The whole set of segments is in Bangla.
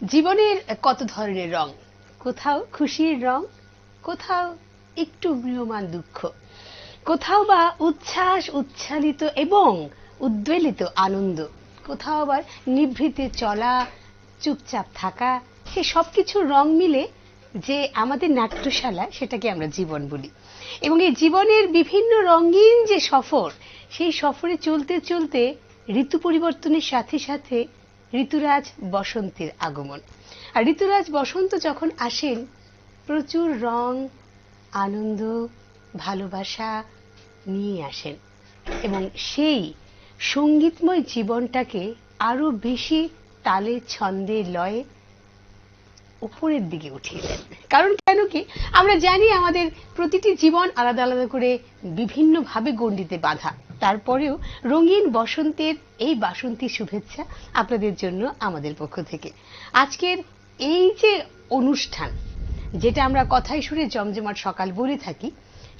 জীবনের কত ধরনের রং, কোথাও খুশির রং, কোথাও একটু ম্রিয়মান দুঃখ, কোথাও বা উচ্ছ্বাস উচ্ছ্বালিত এবং উদ্বেলিত আনন্দ, কোথাও আবার নিভৃতে চলা, চুপচাপ থাকা, সে সবকিছুর রং মিলে যে আমাদের নাট্যশালা, সেটাকে আমরা জীবন বলি। এবং এই জীবনের বিভিন্ন রঙিন যে সফর, সেই সফরে চলতে চলতে ঋতু পরিবর্তনের সাথে সাথে ঋতুরাজ বসন্তের আগমন। আর ঋতুরাজ বসন্ত যখন আসেন, প্রচুর রং, আনন্দ, ভালোবাসা নিয়ে আসেন এবং সেই সঙ্গীতময় জীবনটাকে আরো বেশি তালে ছন্দে লয়ে উপরের দিকে উঠিয়ে দেন। কারণ কেন কি, আমরা জানি আমাদের প্রতিটি জীবন আলাদা আলাদা করে বিভিন্নভাবে গণ্ডিতে বাঁধা। তারপরেও রঙিন বসন্তের এই বাসন্তী শুভেচ্ছা আপনাদের জন্য আমাদের পক্ষ থেকে। আজকের এই যে অনুষ্ঠান, যেটা আমরা কথায় সুরে জমজমাট সকাল বলে থাকি,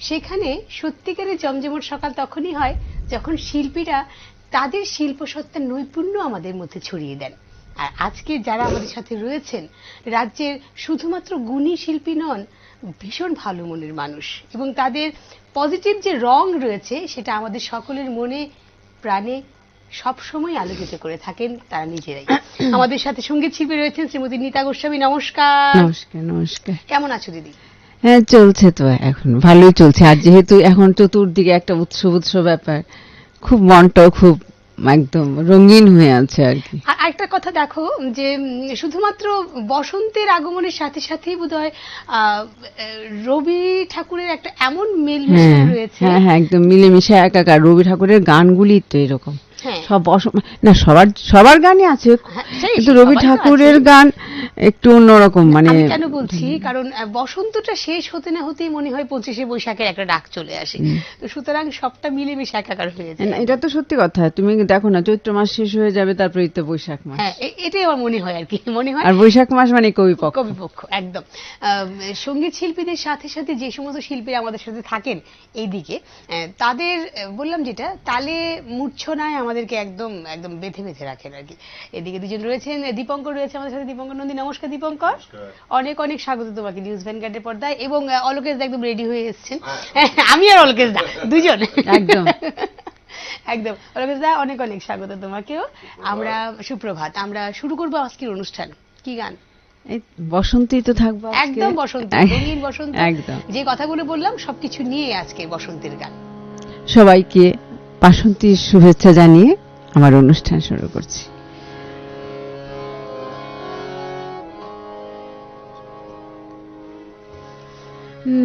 সেখানে সত্যিকারের জমজমাট সকাল তখনই হয় যখন শিল্পীরা তাদের শিল্পসত্তার নৈপুণ্য আমাদের মধ্যে ছড়িয়ে দেন। আর আজকে যারা আমাদের সাথে রয়েছেন, রাজ্যের শুধুমাত্র গুণী শিল্পী নন, ভীষণ ভালো মনের মানুষ, এবং তাদের পজিটিভ যে রং রয়েছে সেটা আমাদের সকলের মনে প্রাণে সবসময় আলোকিত করে থাকেন তারা নিজেরাই। আমাদের সাথে সঙ্গীত শিল্পী রয়েছেন শ্রীমতী নীতা গোস্বামী। নমস্কার। নমস্কার। নমস্কার। কেমন আছো দিদি? হ্যাঁ, চলছে তো, এখন ভালোই চলছে। আর যেহেতু এখন চতুর্দিকে একটা উৎসব উৎসব ব্যাপার, খুব মনটাও খুব একদম রঙিন হয়ে আছে আর কি। একটা কথা দেখো যে শুধুমাত্র বসন্তের আগমনের সাথে সাথেই বোধহয় রবি ঠাকুরের একটা এমন মেলমিশে রয়েছে। হ্যাঁ হ্যাঁ, একদম মিলেমিশে একাকার। রবি ঠাকুরের গানগুলি তো এরকম, সব না সবার গানই আছে, কিন্তু রবি ঠাকুরের গান একটু অন্যরকম। মানে কেন বলছি, কারণ বসন্তটা শেষ হতে না হতেই মনে হয় 25শে বৈশাখের একটা ডাক চলে আসে, তো সুতরাং সবটা মিলেমিশে একাকার হয়ে যায়। এটা তো সত্যি কথা। তুমি দেখো না, চৈত্র মাস শেষ হয়ে যাবে, তারপরেই তো বৈশাখ মাস। হ্যাঁ, এটাই আমার মনে হয় আর কি, মনে হয়। আর বৈশাখ মাস মানে কবিপক্ষ। একদম। সঙ্গীত শিল্পীদের সাথে সাথে যে সমস্ত শিল্পী আমাদের সাথে থাকেন এইদিকে, তাদের বললাম যেটা তালে মূর্ছনায় আমাদেরকে একদম একদম বেঁধে বেঁধে রাখেন আর কি। এদিকে দুজন রয়েছেন, দীপঙ্কর রয়েছে আমাদের সাথে, দীপঙ্কর নন্দী। নমস্কার দীপঙ্কর, অনেক অনেক স্বাগত তোমাকে নিউজ ভ্যানগার্ডের পর্দায়। এবং অলোকেশ দা একদম রেডি হয়ে এসেছেন। আমি আর অলোকেশ দা দুজন একদম একদম। অলোকেশ দা, অনেক অনেক স্বাগত তোমাকেও। আমরা সুপ্রভাত। আমরা শুরু করবো আজকের অনুষ্ঠান। কি গান? বসন্তই তো থাকবো, একদম বসন্ত, রঙিন বসন্ত। একদম যে কথাগুলো বললাম সবকিছু নিয়ে আজকে বসন্তের গান। সবাইকে বাসন্তীর শুভেচ্ছা জানিয়ে আমার অনুষ্ঠান শুরু করছি।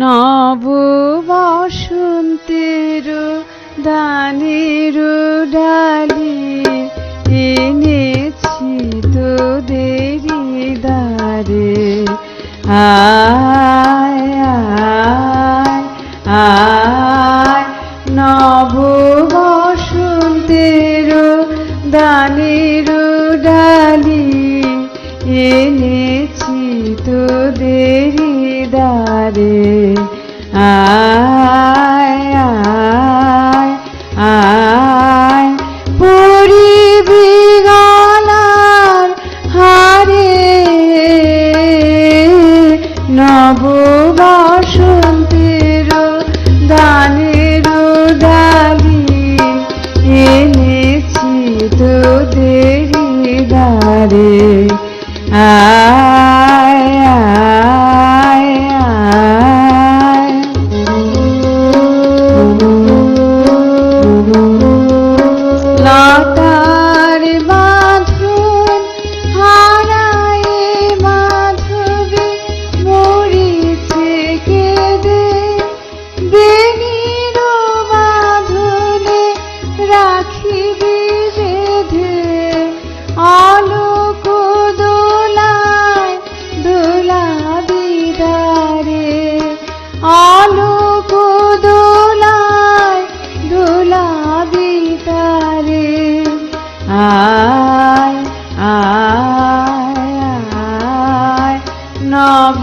নব বসন্তের দানের ডালি এনেছি তোদেরি দ্বারে, আয় আয় আয়। নব বসন্তের দানের ডালি এনেছি তোদেরি দ্বারে, আয় আয় আয়। পরিবি গলার হারে নব বসন্তের দানের ডালি এনেছি তোদেরি দ্বারে, আয় আয় আয়। লতার বাঁধন হারায় মাধবী মরিছে কেঁদে, বেনির বাঁধনে রাখিবি বেঁধে, অলোক দোলায় দোলাবি দ্বারে, অলোক দোলায় দোলাবি দ্বারে, আয় আয় আয়। নব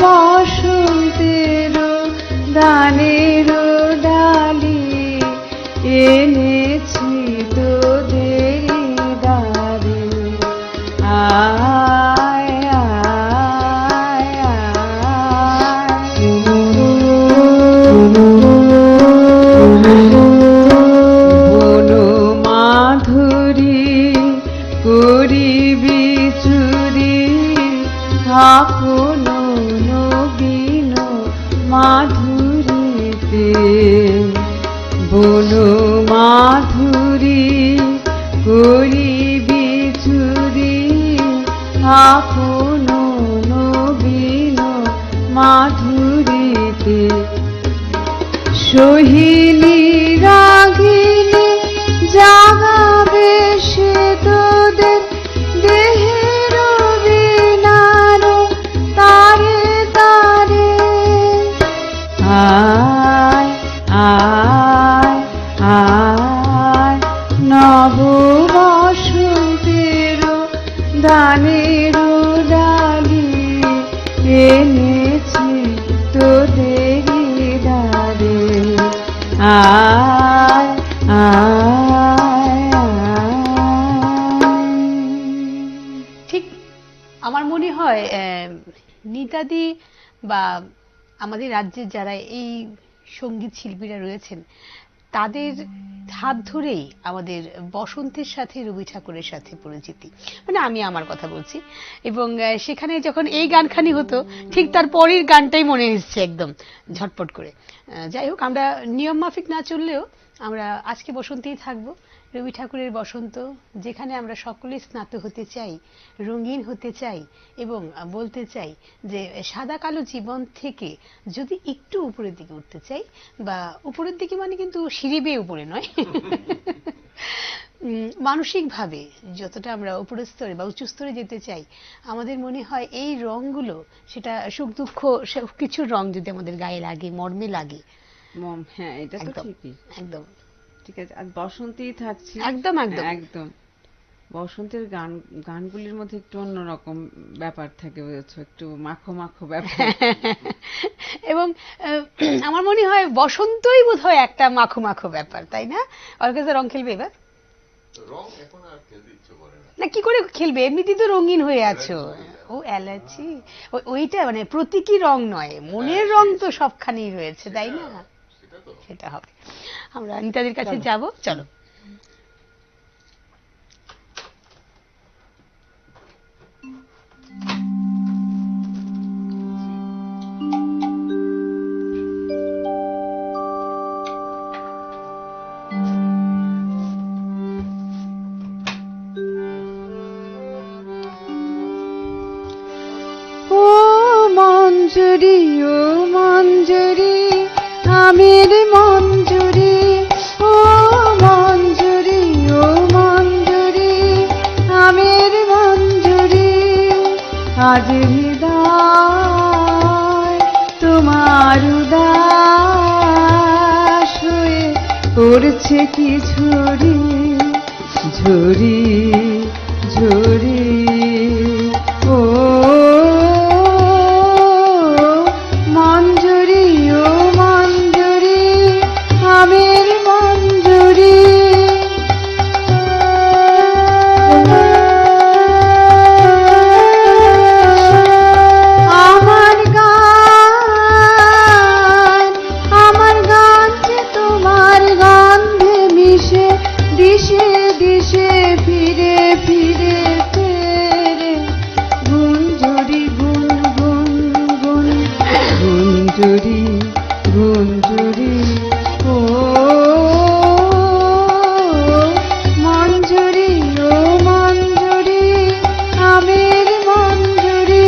বসন্তের দানের ডালি এনেছি তোদের দ্বারে, আয় আপন নবীন মাধুরীতে বন মাধুরী করিবি চুরি আপন নবীন মাধুরীতে সোহিনী রাগিনী জাগাবে সে তোদের দেহের বিনার তারে তারে আয় আয় আয় নব বসন্তের দানের ডালি এনেছি তোদের দারে আয় আয় ঠিক আমার মনে হয় নিতাদি বা আমাদের রাজ্যের যারা এই সঙ্গীত শিল্পীরা রয়েছেন তাদের হাত ধরেই আমাদের বসন্তের সাথে রবি ঠাকুরের সাথে পরিচিতি, মানে আমি আমার কথা বলছি। এবং সেখানে যখন এই গানখানি হতো ঠিক তার পরের গানটাই মনে এসছে একদম ঝটপট করে। যাই হোক, আমরা নিয়ম মাফিক না চললেও আমরা আজকে বসন্তেই থাকবো। রবি ঠাকুরের বসন্ত, যেখানে আমরা সকলে স্নাত হতে চাই, রঙিন হতে চাই এবং বলতে চাই যে সাদা কালো জীবন থেকে যদি একটু উপরের দিকে উঠতে চাই, বা উপরের দিকে মানে কিন্তু সিঁড়ি বেয়ে উপরে নয়, মানসিকভাবে যতটা আমরা উপরের স্তরে বা উঁচু স্তরে যেতে চাই, আমাদের মনে হয় এই রঙগুলো, সেটা সুখ দুঃখ সব কিছুর রং যদি আমাদের গায়ে লাগে, মর্মে লাগে। হ্যাঁ, এটা তো ঠিকই, একদম ঠিক আছে। আর বসন্তেই থাকছি, একদম একদম একদম। বসন্তের গানগুলির মধ্যে একটু অন্যরকম ব্যাপার থাকে, বুঝেছো, একটু মাখো মাখো ব্যাপার। এবং আমার মনে হয় বসন্তই বোধ হয় একটা মাখো মাখো ব্যাপার, তাই না? অর্কেস্ট্রা রং খেলবে এবার? রং এখন আর খেলতে ইচ্ছে করে না, কি করে খেলবে? এমনিতেই তো রঙিন হয়ে আছো। ও অ্যালার্জি, ওইটা মানে প্রতীকী রং নয়, মনের রং তো সবখানেই রয়েছে, তাই না? সেটা হবে। আমরা নিতাদের কাছে যাব, চলো। মঞ্জুরি ও মঞ্জুরি আমের মঞ্জুরি, ও মঞ্জুরি ও মঞ্জুরি আমের মঞ্জুরি, আজ হৃদয় তোমার উদাস হয়ে পড়ছে কি ঝুরি ঝুরি ঝুরি, ও মঞ্জুরি ও মঞ্জুরি আমের মঞ্জুরি, আমার গান যে তোমার গন্ধে মিশে দিশে দিশে ফিরে ফিরে ফেরে, গুঞ্জুরি গুন গুন গুন গুঞ্জুরি গুঞ্জুরি, ও মঞ্জুরি ও মঞ্জুরি আমের মঞ্জুরি,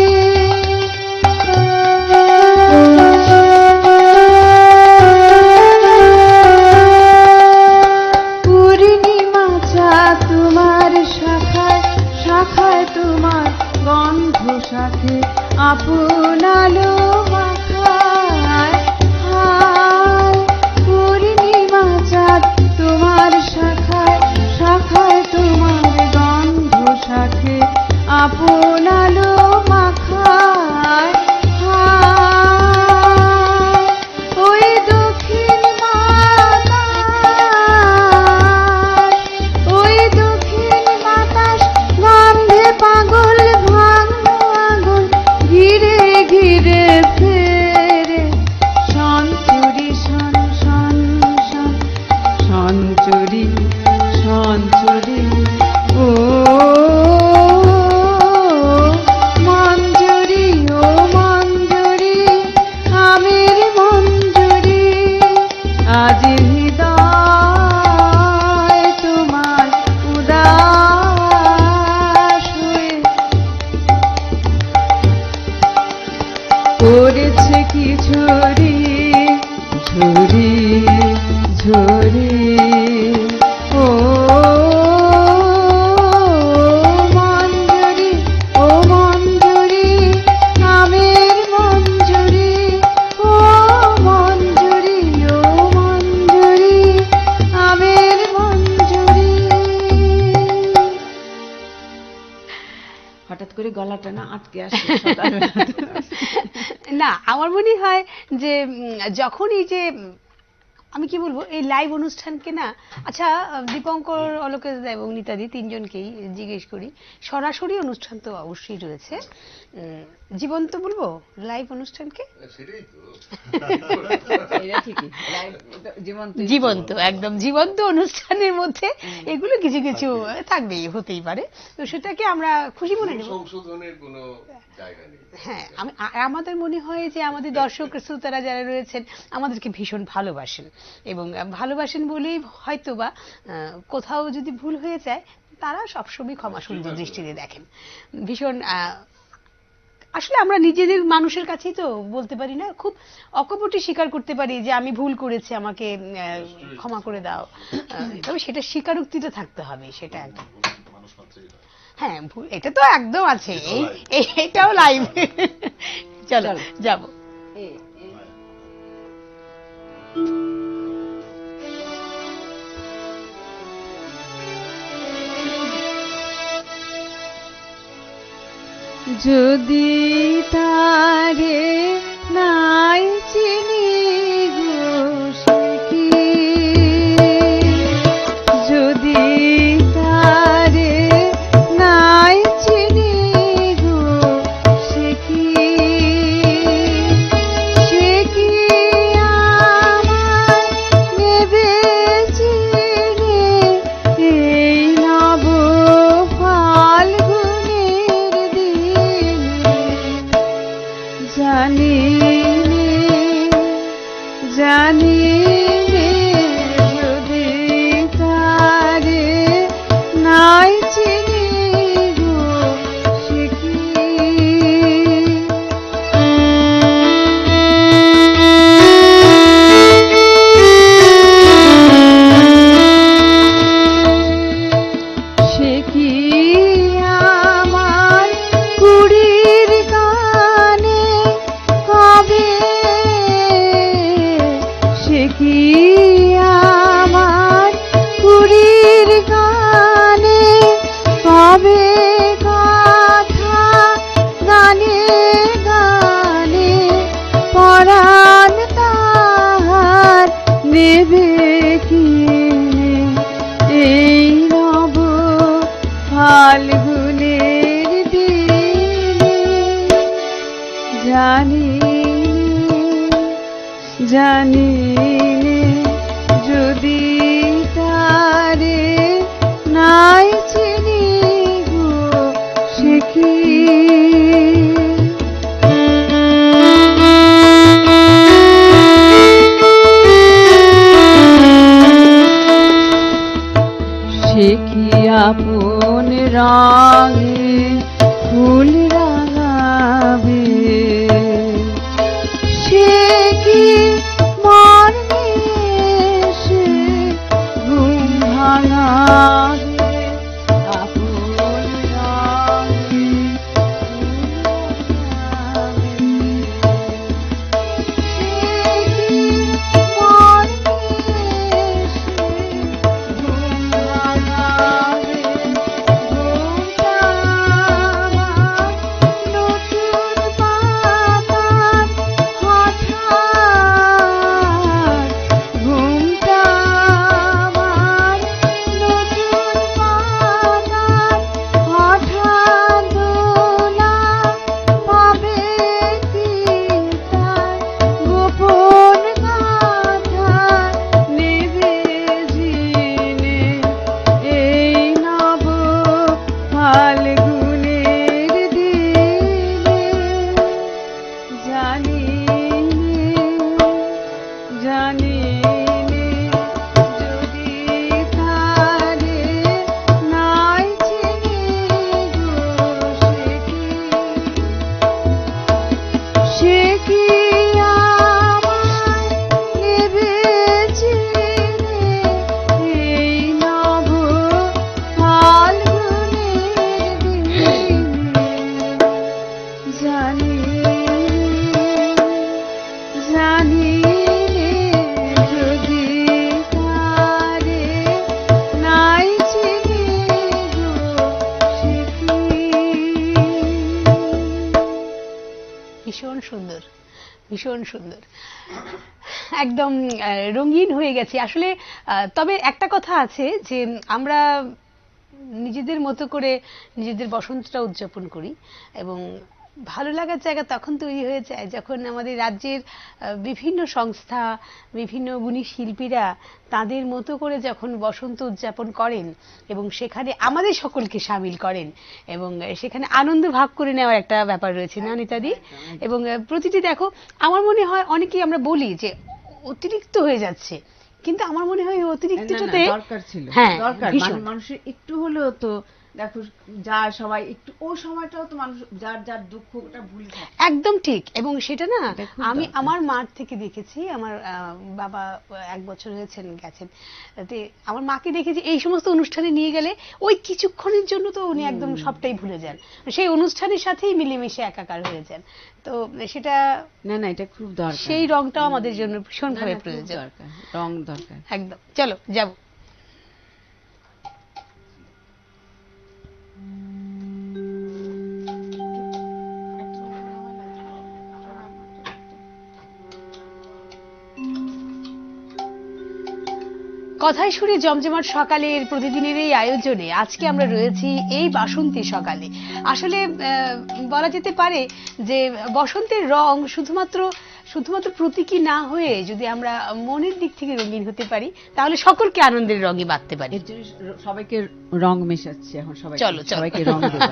পূর্ণিমা চাঁদ তোমার শাখায় শাখায় তোমার গন্ধ শাখে আপনালো মাখায়, হায় পূর্ণিমা চাঁদ তোমার শাখায় শাখায় তোমার গন্ধ শাখে আপনালো মাখায়, হায় ওই দক্ষিণ বাতাস, ওই দক্ষিণ বাতাস গন্ধে পাগল ভাঙলো আগুন, ঘিরে ঘিরে ঝরি ঝরি ঝরি ও মঞ্জুরি ও মঞ্জুরি আমের মঞ্জুরি ও মঞ্জুরি ও মঞ্জুরি আমের মঞ্জুরি। হঠাৎ করে গলাটা না আটকে আসে না, আমার মনে হয় যে যখন এই যে আমি কি বলবো এই লাইভ অনুষ্ঠানকে না, আচ্ছা দীপঙ্কর, অলোকেশ দা এবং নিতাদি তিনজনকেই জিজ্ঞেস করি, সরাসরি অনুষ্ঠান তো অবশ্যই রয়েছে, জীবন্ত বলবো লাইভ অনুষ্ঠানকে? সেটাই তো জীবন্ত, একদম জীবন্ত অনুষ্ঠানের মধ্যে এগুলো কিছু কিছু থাকবেই, হতেই পারে, তো সেটাকে আমরা খুশি মনে নেব, সংশোধনের কোনো জায়গা নেই। হ্যাঁ, আমাদের মনে হয় যে আমাদের দর্শক শ্রোতারা যারা রয়েছেন আমাদেরকে ভীষণ ভালোবাসেন, এবং ভালোবাসেন বলেই হয়তোবা কোথাও যদি ভুল হয়ে যায় তারা সবসময় ক্ষমা সুন্দর দৃষ্টিতে দেখেন। ভীষণ আসলে আমরা নিজেদের মানুষের কাছেই তো বলতে পারি না, খুব অকপটে স্বীকার করতে পারি যে আমি ভুল করেছি, আমাকে ক্ষমা করে দাও, তবে সেটা স্বীকারোক্তিটা থাকতে হবে, সেটা একদম, হ্যাঁ এটা তো একদম আছে, এটাও লাইভ। চলো যাবো। যদি তারে নাই চিনি গো সখী, যদি তারে নাই চিনি গো সখী, সে কি আমায় নেবে চিনে এই নব ফাল্গুনের দিনে, জানি জানি যদি তারে নাই চিনি গো সখী। সে কি আমার কুড়ির গানে কবে, সে কি আমার কুড়ির গানে কবে কথা গানে গানে পরাণ তাহার নেবে কিনে এই নব ফাল্গুনের দিনে, জানি জানি যদি তারে নাই চিনি গো সখী। সে কি আপন রঙে ফুল রাঙাবে, সে কি মর্মে জানি জানি যদি পারে নাই চিনি গো সে কি। ভীষণ সুন্দর, ভীষণ সুন্দর, একদম রঙিন হয়ে গেছে আসলে। তবে একটা কথা আছে যে আমরা নিজেদের মতো করে নিজেদের বসন্তটা উদযাপন করি এবং ভালো লাগার জায়গা তখন তৈরি হয়ে যায় যখন আমাদের রাজ্যের বিভিন্ন সংস্থা, বিভিন্ন গুণী শিল্পীরা তাদের মতো করে যখন বসন্ত উদযাপন করেন এবং সেখানে আমাদের সকলকে সামিল করেন এবং সেখানে আনন্দ ভাগ করে নেওয়ার একটা ব্যাপার রয়েছে না নিতাদি? এবং প্রতিটি দেখো, আমার মনে হয় অনেকেই আমরা বলি যে অতিরিক্ত হয়ে যাচ্ছে, কিন্তু আমার মনে হয় অতিরিক্তটাতে দরকার ছিল, হ্যাঁ দরকার ভীষণ। মানুষের একটু হলেও তো দেখো, যা সবাই একটু ওই সময়টাও তো মানুষ যার যার দুঃখটা ভুলে থাকে। একদম ঠিক। এবং সেটা না এটা খুব আমি দরকার। আমার মার থেকে দেখেছি, আমার বাবা 1 বছর হয়েছেন গেছেন, তে আমার মাকে দেখেছি এই সমস্ত অনুষ্ঠানে নিয়ে গেলে ওই কিছুক্ষণের জন্য তো উনি একদম সবটাই ভুলে যান, সেই অনুষ্ঠানের সাথেই মিলেমিশে একাকার হয়ে যান। তো সেটা না না, এটা খুব দরকার, সেই রংটাও আমাদের জন্য না, ভীষণভাবে না, খুব প্রয়োজন। দরকার, রং দরকার। একদম, চলো যাব। কথায় সুরে জমজমাট সকালের প্রতিদিনের এই আয়োজনে আজকে আমরা রয়েছি এই বাসন্তী সকালে। আসলে বলা যেতে পারে যে বসন্তের রং শুধুমাত্র প্রতীকী না হয়ে যদি আমরা মনের দিক থেকে রঙিন হতে পারি তাহলে সকলকে আনন্দের রঙে বাঁধতে পারি। এর জন্য সবাইকে রং মেশাচ্ছি এখন, সবাই চলো, চলো। সবাইকে রং দেবো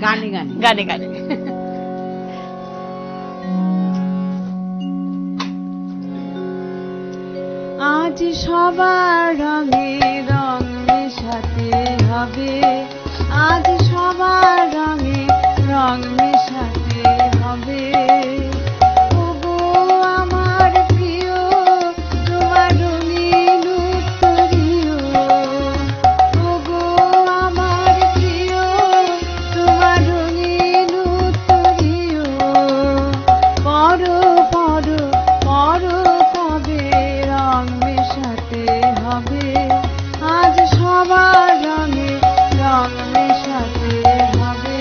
গানে গানে গানে গানে। আজ সবার রঙে রং মেশাতে হবে, আজ সবার রঙে রং মেশাতে হবে। ওগো আমার প্রিয়, তোমার রঙিন উত্তরীয়, ওগো আমার প্রিয়, তোমার রঙিন উত্তরীয়। পরো পরো পরো তবে রং মেশাতে হবে, আজ সবার রঙে রং মেশাতে হবে।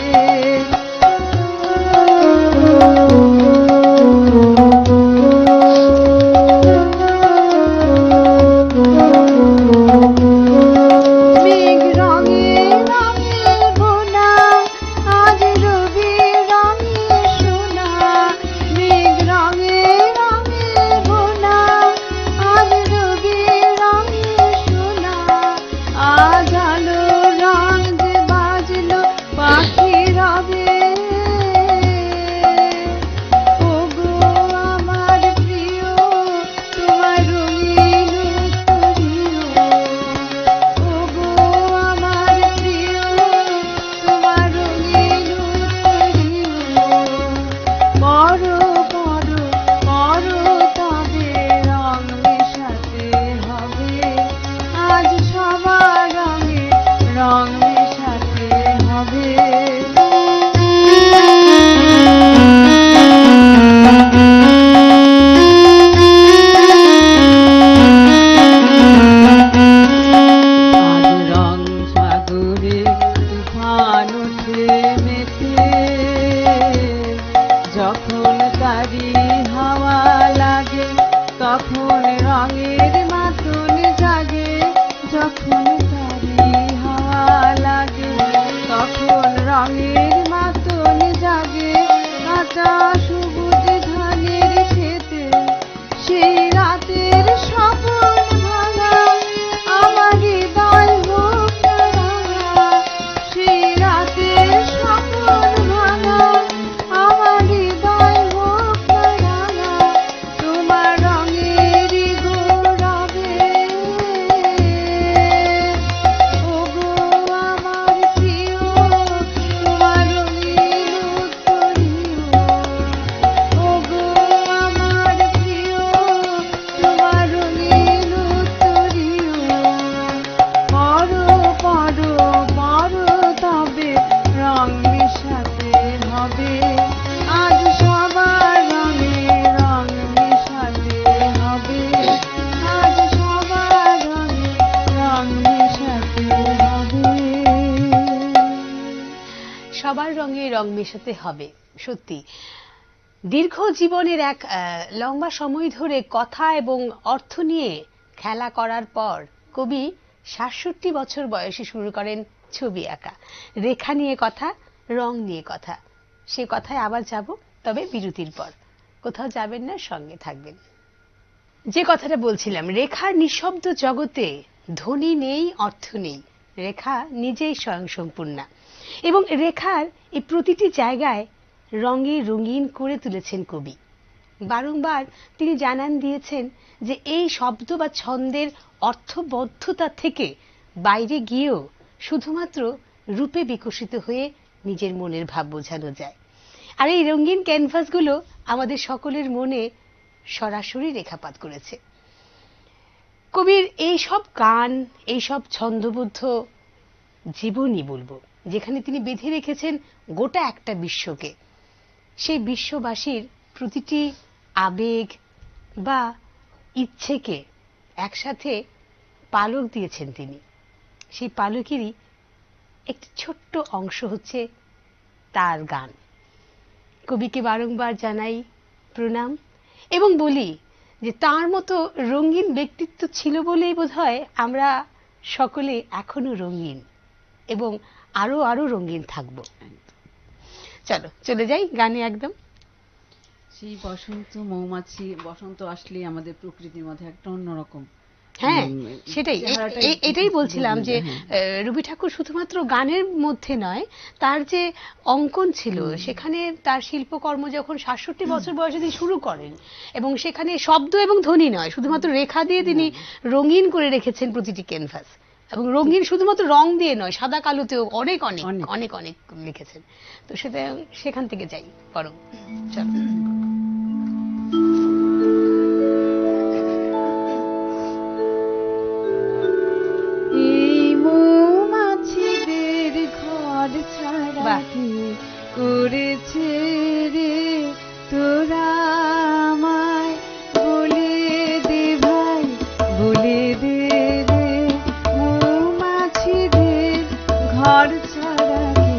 রং মেশাতে হবে। সত্যি দীর্ঘ জীবনের এক লম্বা সময় ধরে কথা এবং অর্থ নিয়ে খেলা করার পর কবি ৬৭ বছর বয়সে শুরু করেন ছবি আঁকা। রেখা নিয়ে কথা, রং নিয়ে কথা, সে কথায় আবার যাব, তবে বিরতির পর। কোথাও যাবেন না, সঙ্গে থাকবেন। যে কথাটা বলছিলাম, রেখার নিঃশব্দ জগতে ধ্বনি নেই, অর্থ নেই, রেখা নিজেই স্বয়ংসম্পূর্ণা। এবং রেখার এই প্রতিটি জায়গায় রঙে রঙিন করে তুলেছেন কবি। বারংবার তিনি জানান দিয়েছেন যে এই শব্দ বা ছন্দের অর্থবদ্ধতা থেকে বাইরে গিয়েও শুধুমাত্র রূপে বিকশিত হয়ে নিজের মনের ভাব বোঝানো যায়। আর এই রঙিন ক্যানভাসগুলো আমাদের সকলের মনে সরাসরি রেখাপাত করেছে। কবির এই সব গান, এই সব ছন্দবদ্ধ জীবনী বলবো, যেখানে তিনি বেঁধে রেখেছেন গোটা একটা বিশ্বকে। সেই বিশ্ববাসীর প্রতিটি আবেগ বা ইচ্ছেকে একসাথে পালক দিয়েছেন তিনি। সেই পালকেরই একটি ছোট্ট অংশ হচ্ছে তার গান। কবিকে বারংবার জানাই প্রণাম এবং বলি যে তার মতো রঙিন ব্যক্তিত্ব ছিল বলেই বোধহয় আমরা সকলে এখনো রঙিন এবং আরো আরো রঙিন থাকব। চলো চলে যাই গানে একদম। সেই বসন্ত মৌমাছি, বসন্ত আসলে আমাদের প্রকৃতির মধ্যে একটা অন্যরকম। হ্যাঁ, সেটাই, এটাই বলছিলাম যে রবি ঠাকুর শুধুমাত্র গানের মধ্যে নয়, তার যে অঙ্কন ছিল সেখানে তার শিল্পকর্ম যখন ৬৭ বছর বয়সে তিনি শুরু করেন, এবং সেখানে শব্দ এবং ধ্বনি নয়, শুধুমাত্র রেখা দিয়ে তিনি রঙিন করে রেখেছেন প্রতিটি ক্যানভাস। এবং রঙিন শুধুমাত্র রং দিয়ে নয়, সাদা কালোতেও অনেক অনেক অনেক অনেক লিখেছেন। তো সেটা সেখান থেকে যাই বরং। চলো। করেছে রে তোরা আমায়, বলে দে ভাই, বলে দে রে, মৌমাছিদের ঘর ছাড়া কে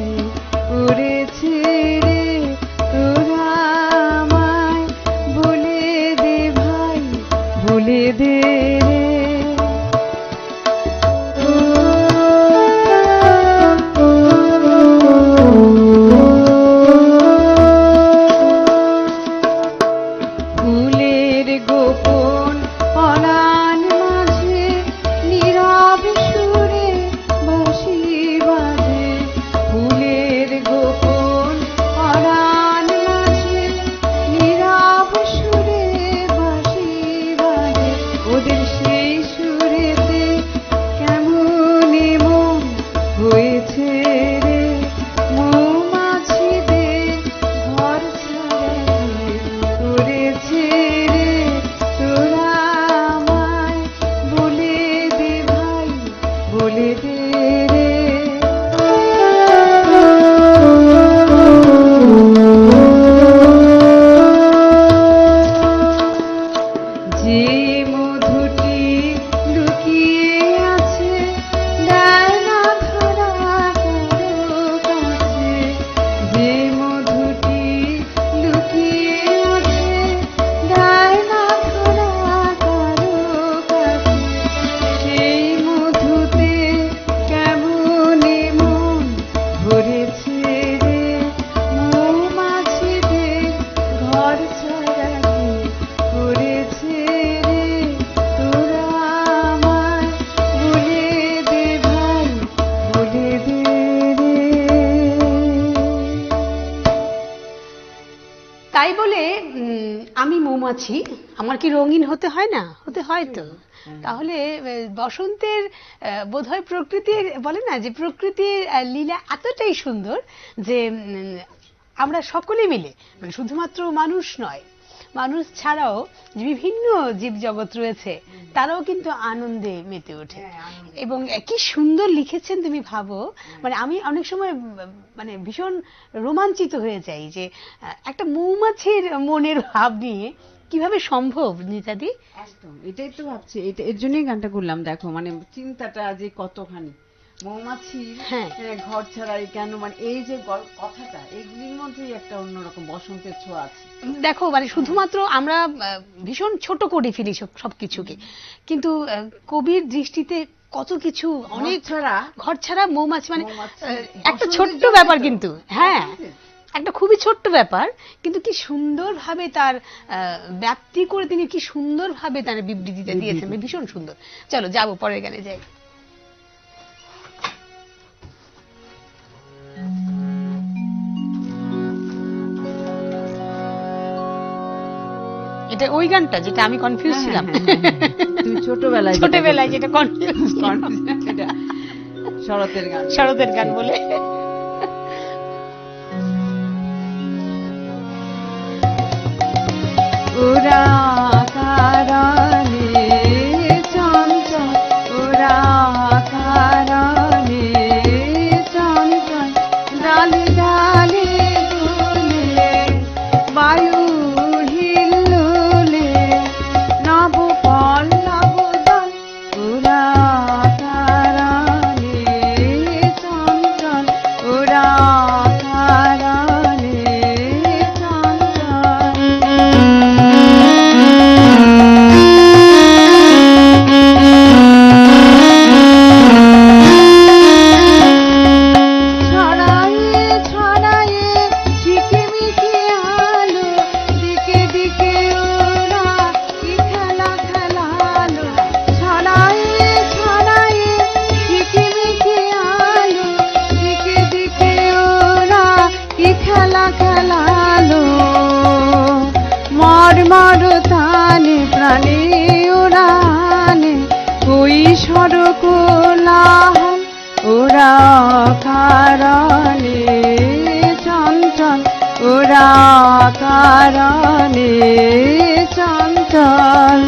করেছে রে তোরা আমায়, বলে দে ভাই, বলে দে রে। আমি মৌমাছি, আমার কি রঙিন হতে হয় না? হতে হয় তো। তাহলে বসন্তের বোধহয় প্রকৃতির, বলে না যে প্রকৃতির লীলা এতটাই সুন্দর যে আমরা সকলে মিলে, মানে শুধুমাত্র মানুষ নয়, মানুষ ছাড়াও বিভিন্ন জীবজগৎ রয়েছে, তারাও কিন্তু আনন্দে মেতে ওঠে। এবং কি সুন্দর লিখেছেন তুমি ভাবো। মানে আমি অনেক সময় মানে ভীষণ রোমাঞ্চিত হয়ে যাই যে একটা মৌমাছির মনের ভাব নিয়ে কিভাবে সম্ভব নিতাদি। একদম এটাই তো ভাবছি, এর জন্যই গানটা করলাম। দেখো মানে চিন্তাটা যে কতখানি, মৌমাছি হ্যাঁ। ঘর ছাড়াই কেন, মানে এই যে কথাটা, এগুলির মধ্যেই একটা অন্যরকম বসন্তের ছোঁয়া আছে। দেখো মানে শুধুমাত্র আমরা ভীষণ ছোট করে ফেলি সবকিছুকে, কিন্তু কবির দৃষ্টিতে কত কিছু, অনেক ঘর ছাড়া মৌমাছি, মানে একটা ছোট্ট ব্যাপার কিন্তু, হ্যাঁ একটা খুবই ছোট্ট ব্যাপার, কিন্তু কি সুন্দরভাবে তার ব্যাপ্তি করে তিনি কি সুন্দরভাবে তার বিবৃতিটা দিয়েছেন, ভীষণ সুন্দর। চলো যাবো পরের গানে যাই। এটা ওই গানটা যেটা আমি কনফিউজ ছিলাম, তুমি ছোটবেলায় যেটা কনফিউজ, শরতের গান বলে। ওরা কারণে চঞ্চল, ওরা কারণে চঞ্চল, ডালে ডালে দুলে বায়ু হিল্লোলে নব পল্লব দল, ওরা কারণে চঞ্চল, ওরা কারণে চঞ্চল। ছড়ায়ে ছড়ায়ে ঝিকিমিকি আলো, দিকে দিকে ওরা কি খেলা খেলালো। ছড়ায়ে ছড়ায়ে ঝিকিমিকি আলো, দিকে দিকে ওরা কি খেলা খেলালো। মর্মর তানে প্রাণে ওরা আনে কৈশোর কোলাহল, ওরা কারণে চঞ্চল, ওরা কারণে চঞ্চল।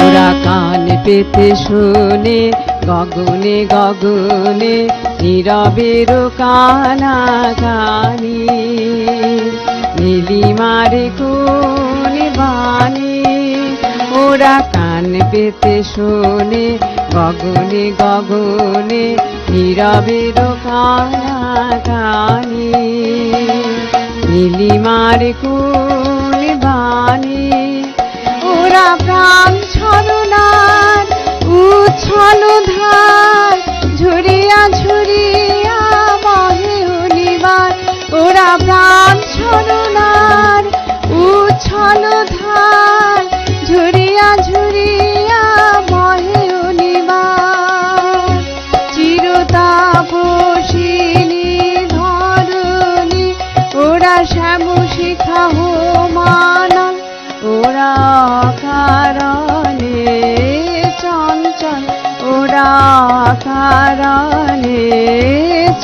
ওরা কান পেতে শোনে গগনে গগনে নীরবের কানাকানি, নীলিমারে কোন বাণী। ওরা কান পেতে শোনে গগনে গগনে নীরবের কানাকানি, নীলিমারে কোন বাণী। ওরা প্রাণ ছলনার উচ্ছল ধার, ঝরিয়া ঝরিয়া বহে অনিবার। ওরা প্রাণ ছলনার উচ্ছল ধার, ঝরিয়া ঝরিয়া বহে অনিবার। চিরতাপসিনী ধরণী, ওরা শ্যাম শিখা হোমানল, ওরা কারণে চঞ্চল, ওরা কারণে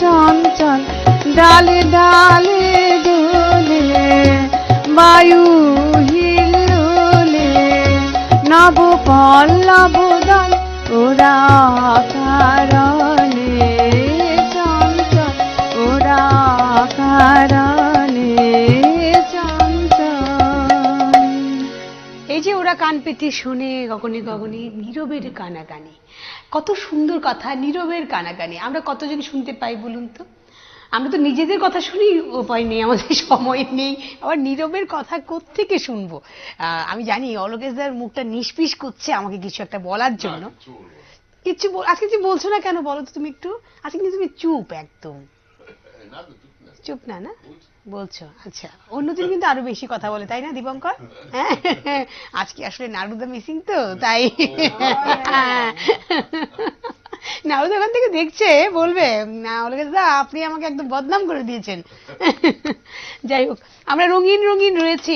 চঞ্চল। ডালে ডালে দোলে বায়ু হিল্লোলে নব পল্লব দল, ওরা কারণে চঞ্চল, ওরা কারণে চঞ্চল। এই যে ওরা কান পেতে শোনে গগনে গগনে নীরবের কানাকানি, কত সুন্দর কথা, নীরবের কানাকানি। আমরা কতজন শুনতে পাই বলুন তো? আমরা তো নিজেদের কথা শুনি, উপায় নেই, আমাদের সময় নেই, আবার নীরবের কথা কোত্থেকে শুনবো? আমি জানি অলোকেশদার মুখটা নিষ্পিস করছে আমাকে কিছু একটা বলার জন্য। কিচ্ছু আজকে কিছু বলছো না কেন বলো তো তুমি একটু? আজকে কিন্তু তুমি চুপ, একদম চুপ। না না বলছো, আচ্ছা। অন্যদিন কিন্তু আরো বেশি কথা বলে, তাই না দীপঙ্কর? হ্যাঁ, আজকে আসলে নারুদা মিসিং তো তাই। নারুদা ওখান থেকে দেখছে, বলবে না দা আপনি আমাকে একদম বদনাম করে দিয়েছেন। যাই হোক, আমরা রঙিন রঙিন রয়েছি,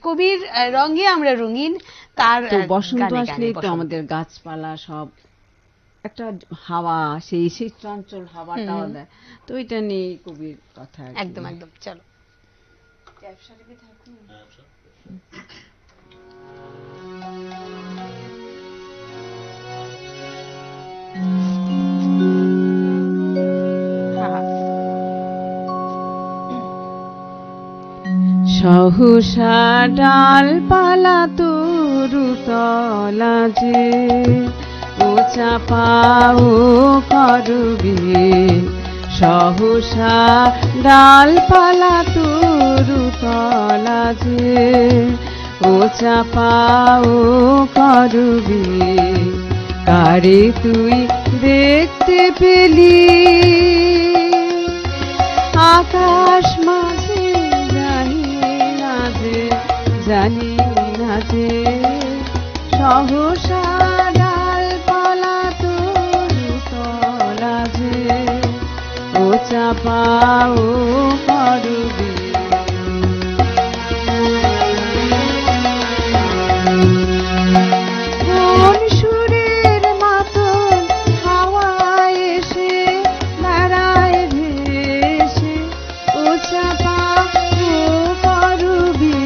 কবির রঙে আমরা রঙিন। তার বসন্ত আসলে তো আমাদের গাছপালা সব একটা হাওয়া, সেই সেই চঞ্চল হাওয়াটা দেয়, তো এটা নিয়ে কবির কথা। একদম একদম। চলো সহসা ডালপালা তরুতলা যে ও চাপাও করবে, সহসা ডালপালা তরুতলা যে ও চাপাও করবে। কারে তুই দেখতে পেলি আকাশ মাঝে, জানি না যে, জানি না যে, সহসা ডালপালা তরুতলা যে ও চাপাও করবে। কোন সুরের মাতন হাওয়ায় এসে বেড়ায় ভেসে ও চাপাও করবে।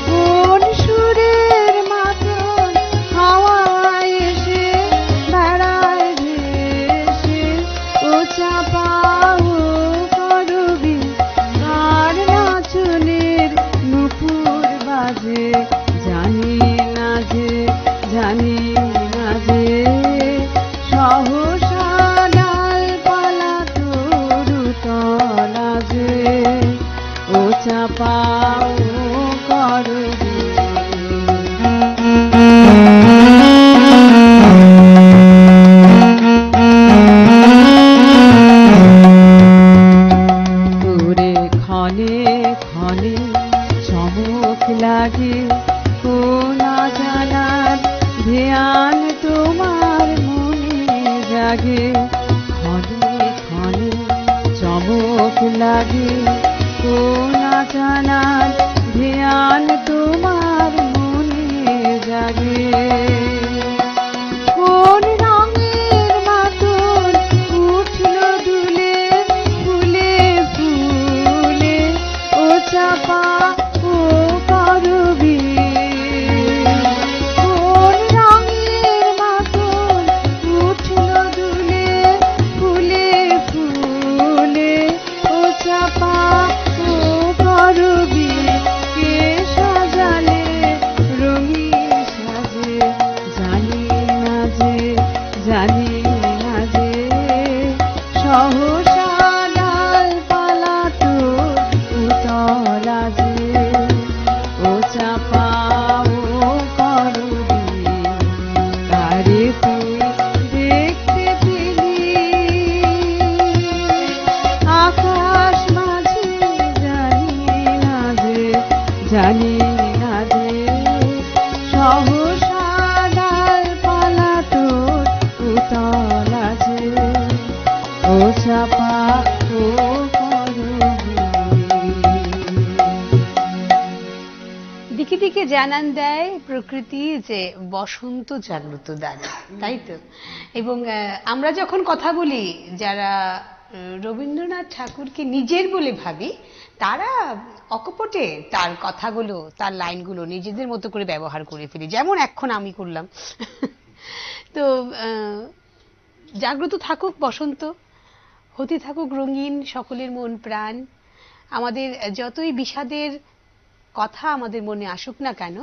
কোন সুরের মাতন হাওয়ায় এসে বেড়ায় ভেসে ও চাপাও করবে। কার নাচনের নুপুর বাজে, জানি না যে, জানি না যে, সহসা ডালপালা তরুতলা যে ও চাপাও করবে। তোরে ক্ষণে ক্ষণে চমক লাগে, কোনা জানার ধ্যান তোমার মনে জাগে। ক্ষণে ক্ষণে চমক লাগে, কোনা জানার ধ্যান তোমার মনে জাগে। কোন রঙের মাতন উঠল দুলে, ফুলে ফুলে ও চাপা ও করবি। কোন রঙের মাতন উঠল দুলে, ফুলে ফুলে ও চাপা ও করবি। কে সাজালে রঙিন সাজে, জানি না যে, জানি না যে, সহসা ডালপালা তরুতলা যে ও চাপাও করবি। কারে তুই দেখতে পেলি আকাশ মাঝে, জানি না যে, জানি না যে, সহসা ডালপালা তরুতলা যে ও চাপাও করবি। দিকে দিকে জানান দেয় প্রকৃতি যে বসন্ত জাগ্রত দ্বারে, তাই তো? এবং আমরা যখন কথা বলি, যারা রবীন্দ্রনাথ ঠাকুরকে নিজের বলে ভাবি, তারা অকপটে তার কথাগুলো, তার লাইনগুলো নিজেদের মতো করে ব্যবহার করে ফেলি, যেমন এখন আমি করলাম। তো জাগ্রত থাকুক বসন্ত, হতে থাকুক রঙিন সকলের মন প্রাণ। আমাদের যতই বিষাদের কথা আমাদের মনে আসুক না কেন,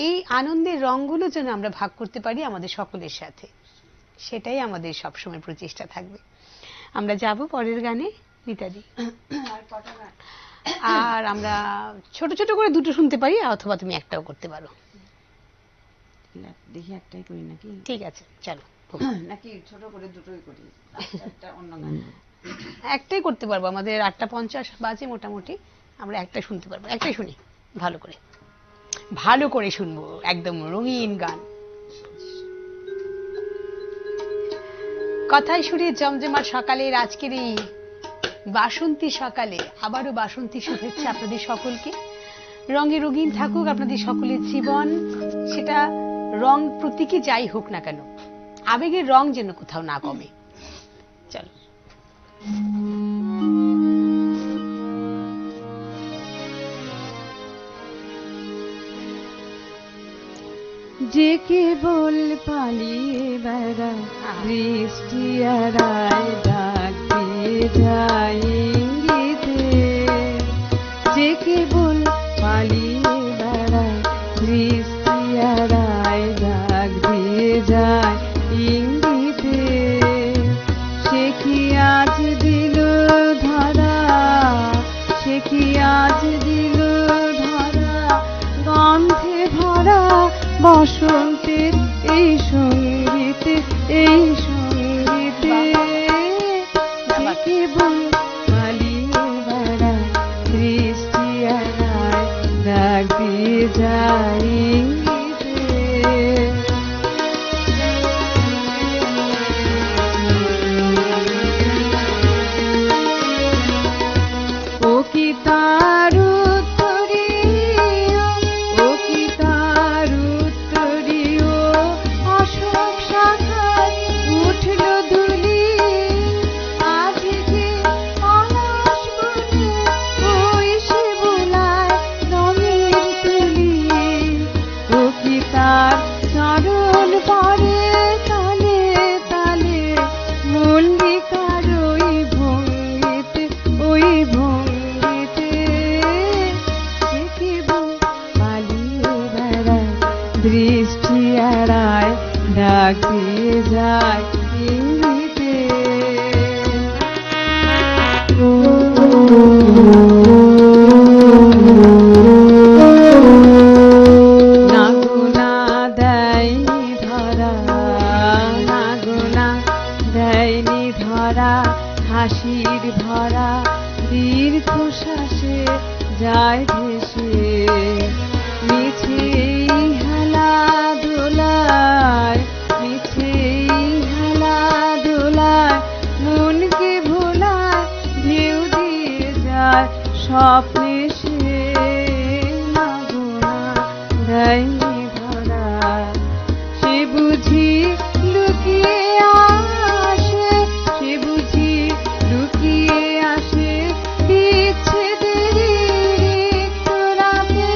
এই আনন্দের রঙগুলো যেন আমরা ভাগ করতে পারি আমাদের সকলের সাথে, সেটাই আমাদের সবসময় প্রচেষ্টা থাকবে। আমরা যাব পরের গানে, মিতাদি। আর আমরা ছোট ছোট করে দুটো শুনতে পারি, অথবা তুমি একটাও করতে পারো। দেখি একটাই করি নাকি? ঠিক আছে, চলো। নাকি ছোট করে দুটোই করি, একটা অন্য গান? একটাই করতে পারবো, আমাদের 8:50 বাজে মোটামুটি, আমরা একটা শুনতে পারবো। একটাই শুনি, ভালো করে, ভালো করে শুনবো, একদম রঙিন গান। কথায় সুরে জমজমাট সকালের আজকের এই বাসন্তী সকালে আবারও বাসন্তী শুভেচ্ছা আপনাদের সকলকে। রঙে রঙিন থাকুক আপনাদের সকলের জীবন, সেটা রং প্রতীকী যাই হোক না কেন, আবেগের রং যেন কোথাও না কমে। চলো। যে কেবল পালিয়ে বেড়ায় বৃষ্টি আড়ায় ডাকতে যায় ইঙ্গিতে, যে যায় ইঙ্গিতে, সে কি আজ দিল ধরা, সে কি আজ দিল ধরা, গন্ধে ভরা বসন্তের এই সঙ্গীতে, এই সঙ্গীতে কেবল পালিয়ে বেড়ায় দৃষ্টি এড়ায়, ডাক দিয়ে যায় ইঙ্গিতে। ও কি তার উত্তরীয়, ও কি তার উত্তরীয়, অশোক শাখায় উঠল ধুলি, আজ যে পলাশ বনে ওই সে বোলায় রঙের তুলি। ও কি তার চরণ পরে তালে তালে, মল্লিকার ওই ভঙ্গিতে, ওই ভঙ্গিতে সে কেবল পালিয়ে বেড়ায় দৃষ্টি এড়ায়, ডাক দিয়ে যায় ইঙ্গিতে। না গুনা দেয়নি ধরা, না গুনা দেয়নি ধরা, হাসির ভরা দীর্ঘশ্বাসে যায় ভেসে, মিছে এই হেলা দোলায়, মিছে এই হেলা দোলায়, মনকে ভোলায় ঢেউ দিয়ে যায় স্বপ্নে সে। না গুনা দেয়নি ধরা, সে বুঝি লুকিয়ে আসে, সে বুঝি লুকিয়ে আসে বিচ্ছেদের রিক্ত রাতে,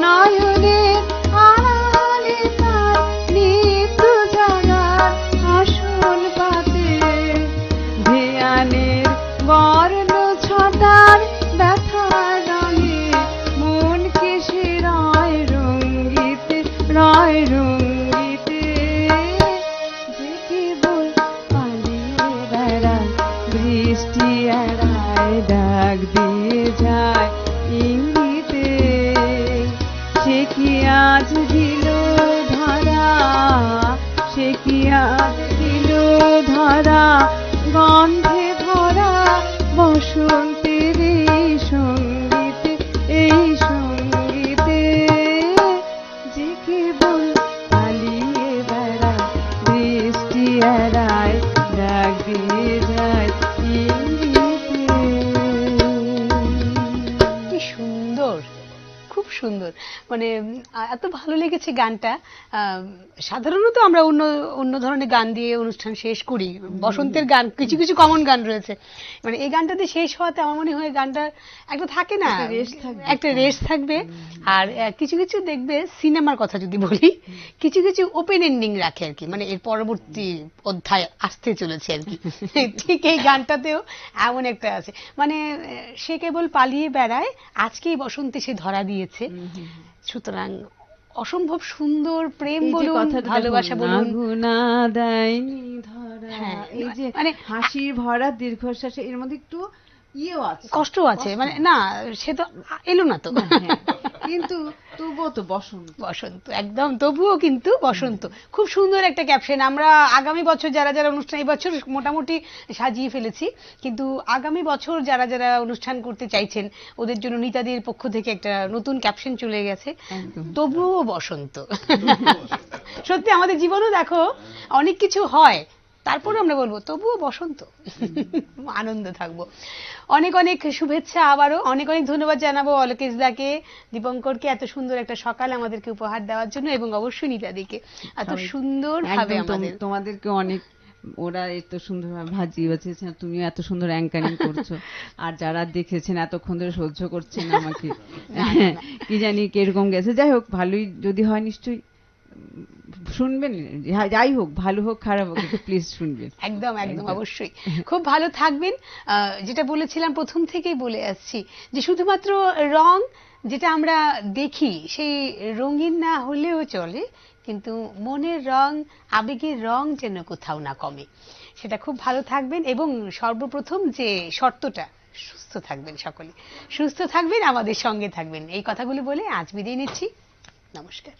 নয়নের আড়ালে তার নিত্য জাগার আসন পাতে, ধ্যানের বর্ণ ছটার ব্যথার রঙে মনকে সে রয় রঙ্গিতে, রয় রঙ্গিতে যে কেবল পালিয়ে বেড়ায় বৃষ্টি এড়ায়, ডাক দিয়ে যায় ইঙ্গিতে। সে কি আজ দিল ধরা, সে কি আজ দিল ধরা, গন্ধে ভরা বসন্তের এই সঙ্গীতে, এই সঙ্গীতে যে কেবল পালিয়ে বেড়ায় দৃষ্টি এড়ায়, ডাক দিয়ে যায় ইঙ্গিতে। কি সুন্দর, খুব সুন্দর। মানে এত ভালো লেগেছে গানটা। সাধারণত আমরা অন্য অন্য ধরনের গান দিয়ে অনুষ্ঠান শেষ করি, বসন্তের গান কিছু কিছু কমন গান রয়েছে, মানে এই গানটাতে শেষ হওয়াতে আমার মনে হয় গানটা একটা থাকে না, একটা রেস থাকবে। আর কিছু কিছু দেখবে সিনেমার কথা যদি বলি, কিছু কিছু ওপেন এন্ডিং রাখে আর কি, মানে এর পরবর্তী অধ্যায় আসতে চলেছে আর কি। ঠিক এই গানটাতেও এমন একটা আছে, মানে সে কেবল পালিয়ে বেড়ায়, আজকেই বসন্তে সে ধরা দিয়েছে। সুতরাং অসম্ভব সুন্দর প্রেম বলুন, ভালোবাসা বলুন, গুনা দেয়নি ধরা, হ্যাঁ, এই যে মানে হাসির ভরা দীর্ঘশ্বাসে এর মধ্যে একটু ইয়েও আছে, কষ্ট আছে, মানে না সে তো এলো না তো, কিন্তু তবুও তো বসন্ত, বসন্ত একদম, তবুও কিন্তু বসন্ত। খুব সুন্দর একটা ক্যাপশন। আমরা আগামী বছর যারা যারা অনুষ্ঠান, এই বছর মোটামুটি সাজিয়ে ফেলেছি, কিন্তু আগামী বছর যারা যারা অনুষ্ঠান করতে চাইছেন ওদের জন্য নিতাদির পক্ষ থেকে একটা নতুন ক্যাপশন চলে গেছে, তবুও বসন্ত। সত্যি আমাদের জীবনেও দেখো অনেক কিছু হয়, তারপরে আমরা বলবো তবুও বসন্ত, আনন্দ থাকবো। অনেক অনেক শুভেচ্ছা, আবারও অনেক অনেক ধন্যবাদ জানাবো অলোকেশ দাকে, দীপঙ্করকে এত সুন্দর একটা সকাল আমাদেরকে উপহার দেওয়ার জন্য, এবং অবশ্যই নিতাদিকে এত সুন্দর ভাবে আমাদের। তোমাদেরকে অনেক, ওরা এত সুন্দরভাবে ভাজি বাজিয়েছে, তুমিও এত সুন্দর অ্যাঙ্কারিং করছো, আর যারা দেখেছেন এতক্ষণ ধরে সহ্য করছেন আমাকে, কি জানি কিরকম গেছে, যাই হোক ভালোই যদি হয় নিশ্চয়ই শুনবেন, যাই হোক, ভালো হোক খারাপ হোক, প্লিজ শুনবেন। একদম একদম অবশ্যই। খুব ভালো থাকবেন। যেটা বলেছিলাম প্রথম থেকেই বলে আসছি যে শুধুমাত্র রং যেটা আমরা দেখি সেই রঙিন না হলেও চলে, কিন্তু মনের রং, আবেগের রং যেন কোথাও না কমে। সেটা খুব ভালো থাকবেন এবং সর্বপ্রথম যে শর্তটা, সুস্থ থাকবেন সকলে, সুস্থ থাকবেন, আমাদের সঙ্গে থাকবেন, এই কথাগুলো বলে আজ বিদায় নিচ্ছি। নমস্কার।